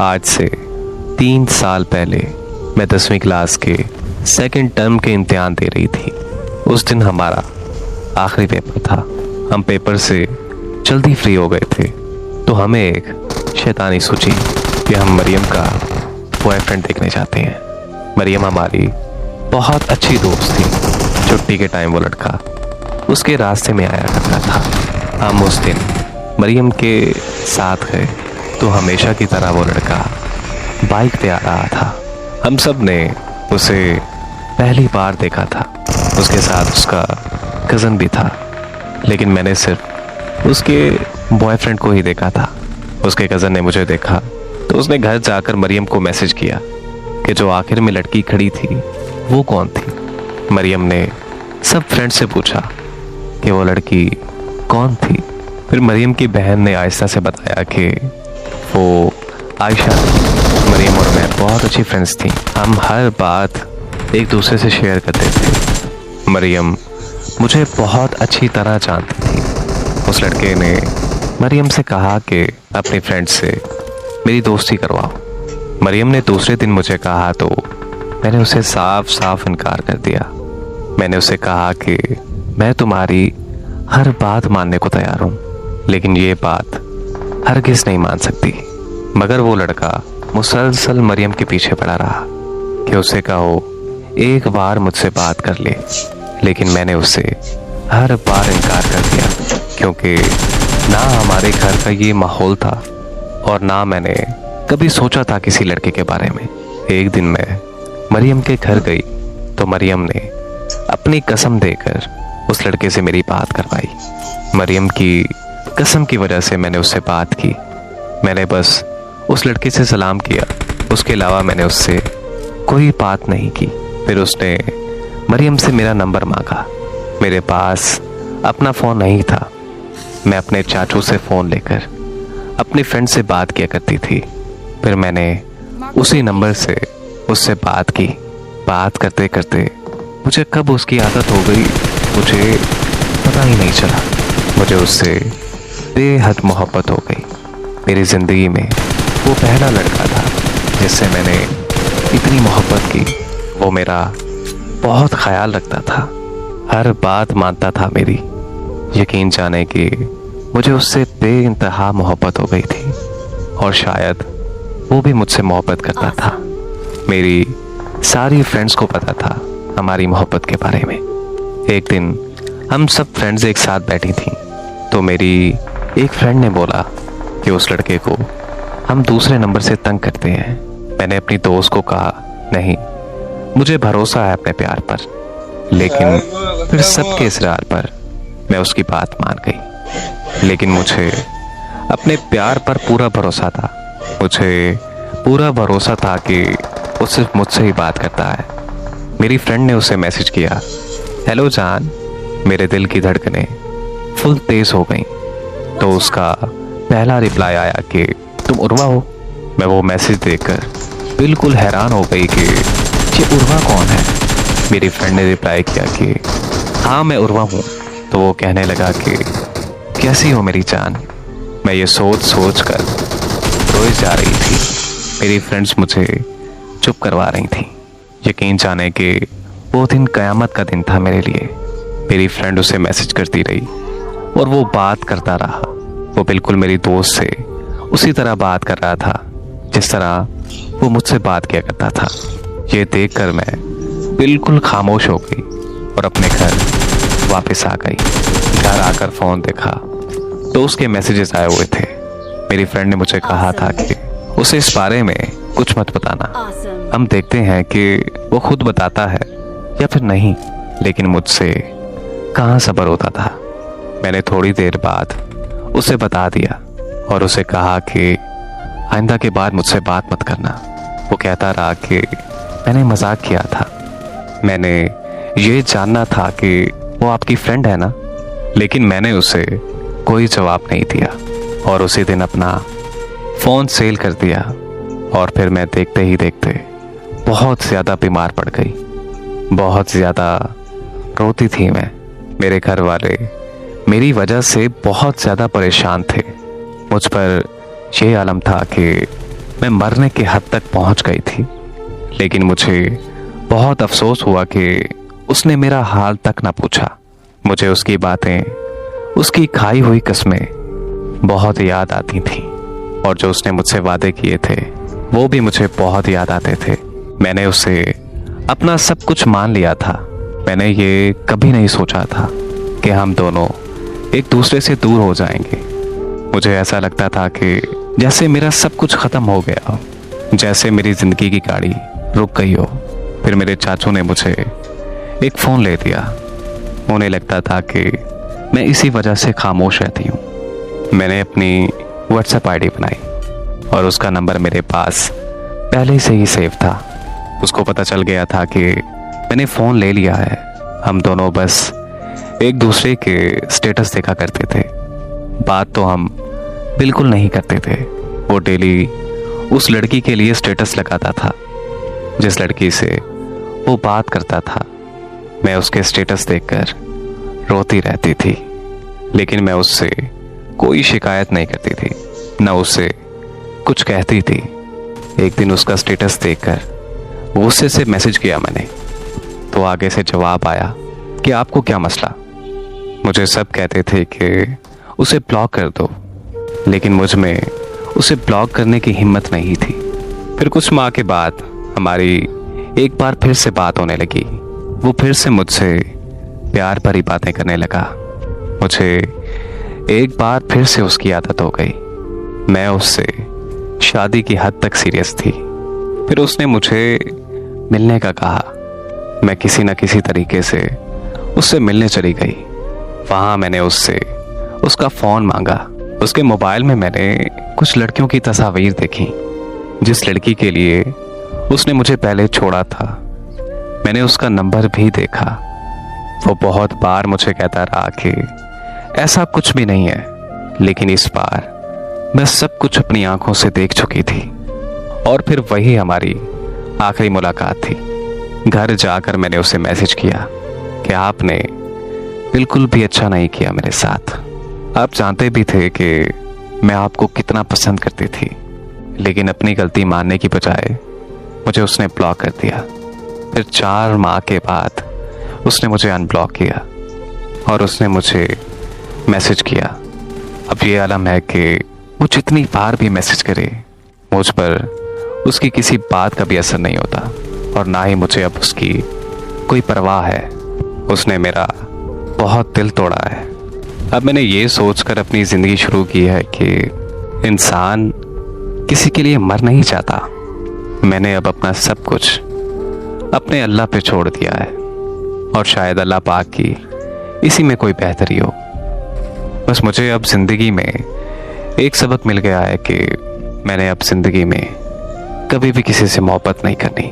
आज से 3 साल पहले मैं 10वीं क्लास के सेकंड टर्म के इम्तिहान दे रही थी। उस दिन हमारा आखिरी पेपर था। हम पेपर से जल्दी फ्री हो गए थे तो हमें एक शैतानी सूझी कि हम मरियम का बॉयफ्रेंड देखने जाते हैं। मरियम हमारी बहुत अच्छी दोस्त थी। छुट्टी के टाइम वो लड़का उसके रास्ते में आया करता था। हम उस दिन मरियम के साथ गए तो हमेशा की तरह वो लड़का बाइक पे आ रहा था। हम सब ने उसे पहली बार देखा था। उसके साथ उसका कज़न भी था, लेकिन मैंने सिर्फ उसके बॉयफ्रेंड को ही देखा था। उसके कज़न ने मुझे देखा तो उसने घर जाकर मरियम को मैसेज किया कि जो आखिर में लड़की खड़ी थी वो कौन थी। मरियम ने सब फ्रेंड से पूछा कि वो लड़की कौन थी। फिर मरियम की बहन ने आयशा से बताया कि वो आयशा। मरियम और मैं बहुत अच्छी फ्रेंड्स थी। हम हर बात एक दूसरे से शेयर करते थे। मरियम मुझे बहुत अच्छी तरह जानती थी। उस लड़के ने मरियम से कहा कि अपनी फ्रेंड से मेरी दोस्ती करवाओ। मरियम ने दूसरे दिन मुझे कहा तो मैंने उसे साफ साफ इनकार कर दिया। मैंने उसे कहा कि मैं तुम्हारी हर बात मानने को तैयार हूँ, लेकिन ये बात हरगिज़ नहीं मान सकती। मगर वो लड़का मुसलसल मरियम के पीछे पड़ा रहा कि उसे कहो एक बार मुझसे बात कर ले, लेकिन मैंने उसे हर बार इनकार कर दिया क्योंकि ना हमारे घर का ये माहौल था और ना मैंने कभी सोचा था किसी लड़के के बारे में। एक दिन मैं मरियम के घर गई तो मरियम ने अपनी कसम देकर उस लड़के से मेरी बात करवाई। मरियम की कसम की वजह से मैंने उससे बात की। मैंने बस उस लड़के से सलाम किया, उसके अलावा मैंने उससे कोई बात नहीं की। फिर उसने मरियम से मेरा नंबर मांगा। मेरे पास अपना फ़ोन नहीं था। मैं अपने चाचू से फ़ोन लेकर अपनी फ्रेंड से बात किया करती थी। फिर मैंने उसी नंबर से उससे बात की। बात करते करते मुझे कब उसकी आदत हो गई मुझे पता ही नहीं चला। मुझे उससे बेहद मोहब्बत हो गई। मेरी ज़िंदगी में वो पहला लड़का था जिससे मैंने इतनी मोहब्बत की। वो मेरा बहुत ख्याल रखता था, हर बात मानता था मेरी। यकीन जाने कि मुझे उससे बेइंतहा मोहब्बत हो गई थी और शायद वो भी मुझसे मोहब्बत करता था। मेरी सारी फ्रेंड्स को पता था हमारी मोहब्बत के बारे में। एक दिन हम सब फ्रेंड्स एक साथ बैठी थीं तो मेरी एक फ्रेंड ने बोला कि उस लड़के को हम दूसरे नंबर से तंग करते हैं। मैंने अपनी दोस्त को कहा नहीं, मुझे भरोसा है अपने प्यार पर। लेकिन फिर सबके इसरार पर मैं उसकी बात मान गई। लेकिन मुझे अपने प्यार पर पूरा भरोसा था। मुझे पूरा भरोसा था कि वो सिर्फ मुझसे ही बात करता है। मेरी फ्रेंड ने उसे मैसेज किया, हेलो जान। मेरे दिल की धड़कनें फुल तेज हो गई तो उसका पहला रिप्लाई आया कि तुम उर्वा हो। मैं वो मैसेज देखकर बिल्कुल हैरान हो गई कि ये उर्वा कौन है। मेरी फ्रेंड ने रिप्लाई किया कि हाँ मैं उर्वा हूँ। तो वो कहने लगा कि कैसी हो मेरी जान। मैं ये सोच सोच कर रोई जा रही थी। मेरी फ्रेंड्स मुझे चुप करवा रही थी। यकीन जाने कि वो दिन क़यामत का दिन था मेरे लिए। मेरी फ्रेंड उसे मैसेज करती रही और वो बात करता रहा। वो बिल्कुल मेरी दोस्त से उसी तरह बात कर रहा था जिस तरह वो मुझसे बात किया करता था। ये देखकर मैं बिल्कुल खामोश हो गई और अपने घर वापस आ गई। घर आकर फ़ोन देखा तो उसके मैसेजेस आए हुए थे। मेरी फ्रेंड ने मुझे कहा था कि उसे इस बारे में कुछ मत बताना, हम देखते हैं कि वो खुद बताता है या फिर नहीं। लेकिन मुझसे कहाँ सब्र होता था। मैंने थोड़ी देर बाद उसे बता दिया और उसे कहा कि आइंदा के बाद मुझसे बात मत करना। वो कहता रहा कि मैंने मजाक किया था, मैंने ये जानना था कि वो आपकी फ्रेंड है ना। लेकिन मैंने उसे कोई जवाब नहीं दिया और उसी दिन अपना फ़ोन सेल कर दिया। और फिर मैं देखते ही देखते बहुत ज़्यादा बीमार पड़ गई। बहुत ज़्यादा रोती थी मैं। मेरे घर वाले मेरी वजह से बहुत ज़्यादा परेशान थे। मुझ पर यह आलम था कि मैं मरने की हद तक पहुंच गई थी। लेकिन मुझे बहुत अफसोस हुआ कि उसने मेरा हाल तक ना पूछा। मुझे उसकी बातें, उसकी खाई हुई कसमें बहुत याद आती थीं, और जो उसने मुझसे वादे किए थे वो भी मुझे बहुत याद आते थे। मैंने उसे अपना सब कुछ मान लिया था। मैंने ये कभी नहीं सोचा था कि हम दोनों एक दूसरे से दूर हो जाएंगे। मुझे ऐसा लगता था कि जैसे मेरा सब कुछ ख़त्म हो गया हो, जैसे मेरी ज़िंदगी की गाड़ी रुक गई हो। फिर मेरे चाचू ने मुझे एक फ़ोन ले दिया। उन्हें लगता था कि मैं इसी वजह से खामोश रहती हूँ। मैंने अपनी व्हाट्सएप आईडी बनाई और उसका नंबर मेरे पास पहले से ही सेव था। उसको पता चल गया था कि मैंने फ़ोन ले लिया है। हम दोनों बस एक दूसरे के स्टेटस देखा करते थे, बात तो हम बिल्कुल नहीं करते थे। वो डेली उस लड़की के लिए स्टेटस लगाता था जिस लड़की से वो बात करता था। मैं उसके स्टेटस देखकर रोती रहती थी, लेकिन मैं उससे कोई शिकायत नहीं करती थी, न उससे कुछ कहती थी। एक दिन उसका स्टेटस देखकर गुस्से से मैसेज किया मैंने, तो आगे से जवाब आया कि आपको क्या मसला। मुझे सब कहते थे कि उसे ब्लॉक कर दो, लेकिन मुझ में उसे ब्लॉक करने की हिम्मत नहीं थी। फिर कुछ माह के बाद हमारी एक बार फिर से बात होने लगी। वो फिर से मुझसे प्यार भरी बातें करने लगा। मुझे एक बार फिर से उसकी आदत हो गई। मैं उससे शादी की हद तक सीरियस थी। फिर उसने मुझे मिलने का कहा। मैं किसी न किसी तरीके से उससे मिलने चली गई। वहाँ मैंने उससे उसका फ़ोन मांगा। उसके मोबाइल में मैंने कुछ लड़कियों की तस्वीर देखी जिस लड़की के लिए उसने मुझे पहले छोड़ा था। मैंने उसका नंबर भी देखा। वो बहुत बार मुझे कहता रहा कि ऐसा कुछ भी नहीं है, लेकिन इस बार मैं सब कुछ अपनी आंखों से देख चुकी थी। और फिर वही हमारी आखिरी मुलाकात थी। घर जाकर मैंने उसे मैसेज किया कि आपने बिल्कुल भी अच्छा नहीं किया मेरे साथ। आप जानते भी थे कि मैं आपको कितना पसंद करती थी, लेकिन अपनी गलती मानने की बजाय मुझे उसने ब्लॉक कर दिया। फिर 4 माह के बाद उसने मुझे अनब्लॉक किया और उसने मुझे मैसेज किया। अब ये आलम है कि वो जितनी बार भी मैसेज करे, मुझ पर उसकी किसी बात का भी असर नहीं होता, और ना ही मुझे अब उसकी कोई परवाह है। उसने मेरा बहुत दिल तोड़ा है। अब मैंने ये सोचकर अपनी ज़िंदगी शुरू की है कि इंसान किसी के लिए मर नहीं जाता। मैंने अब अपना सब कुछ अपने अल्लाह पे छोड़ दिया है, और शायद अल्लाह पाक की इसी में कोई बेहतरी हो। बस मुझे अब ज़िंदगी में एक सबक मिल गया है कि मैंने अब ज़िंदगी में कभी भी किसी से मोहब्बत नहीं करनी।